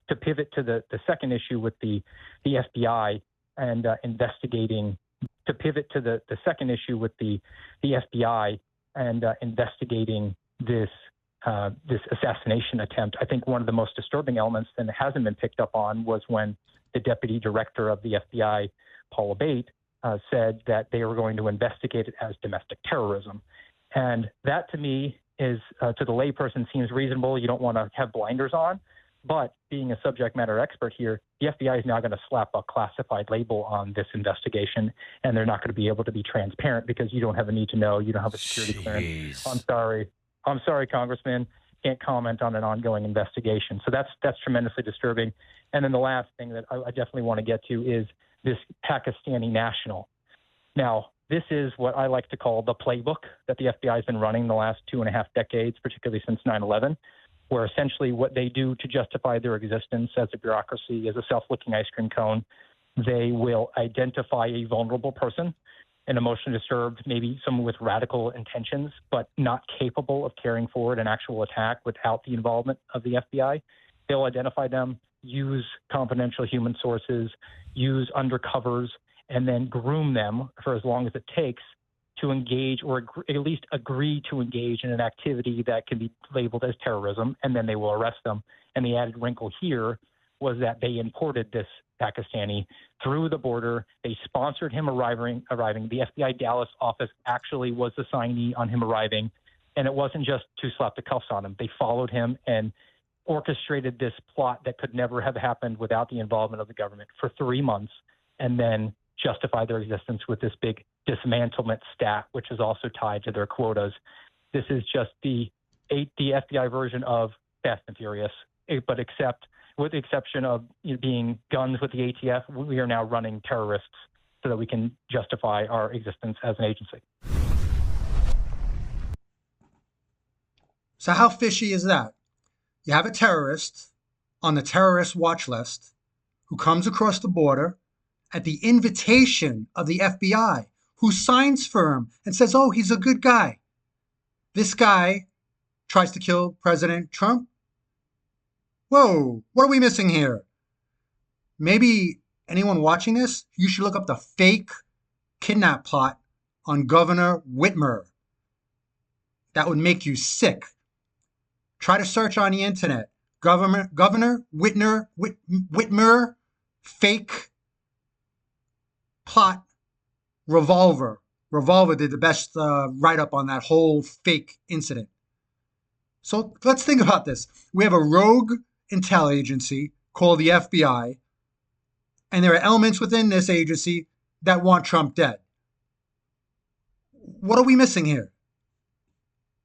to pivot to the second issue with the FBI and investigating, to pivot to the second issue with the FBI and investigating this assassination attempt, I think one of the most disturbing elements that hasn't been picked up on was when the deputy director of the FBI, Paula Bate, said that they were going to investigate it as domestic terrorism. And that to me is, to the layperson, seems reasonable. You don't want to have blinders on. But being a subject matter expert here, the FBI is now going to slap a classified label on this investigation, and they're not going to be able to be transparent because you don't have a need to know. You don't have a security clearance. I'm sorry, Congressman. Can't comment on an ongoing investigation. So that's tremendously disturbing. And then the last thing that I definitely want to get to is this Pakistani national. Now, this is what I like to call the playbook that the FBI has been running the last 2.5 decades, particularly since 9/11, where essentially what they do to justify their existence as a bureaucracy, as a self-licking ice cream cone, they will identify a vulnerable person, an emotionally disturbed, maybe someone with radical intentions, but not capable of carrying forward an actual attack without the involvement of the FBI. They'll identify them, use confidential human sources, use undercovers, and then groom them for as long as it takes to engage or at least agree to engage in an activity that can be labeled as terrorism, and then they will arrest them. And the added wrinkle here was that they imported this Pakistani through the border. They sponsored him arriving. The FBI Dallas office actually was the signee on him arriving, and it wasn't just to slap the cuffs on him. They followed him and orchestrated this plot that could never have happened without the involvement of the government for 3 months, and then justify their existence with this big dismantlement stat, which is also tied to their quotas. This is just the FBI version of Fast and Furious, but with the exception of being guns with the ATF, we are now running terrorists so that we can justify our existence as an agency. So how fishy is that? You have a terrorist on the terrorist watch list who comes across the border at the invitation of the FBI, who signs for him and says, oh, he's a good guy. This guy tries to kill President Trump. Whoa, what are we missing here? Maybe anyone watching this, you should look up the fake kidnap plot on Governor Whitmer. That would make you sick. Try to search on the internet. Governor Whitmer, fake plot, Revolver. Revolver did the best write-up on that whole fake incident. So let's think about this. We have a rogue intel agency called the FBI, and there are elements within this agency that want Trump dead. What are we missing here?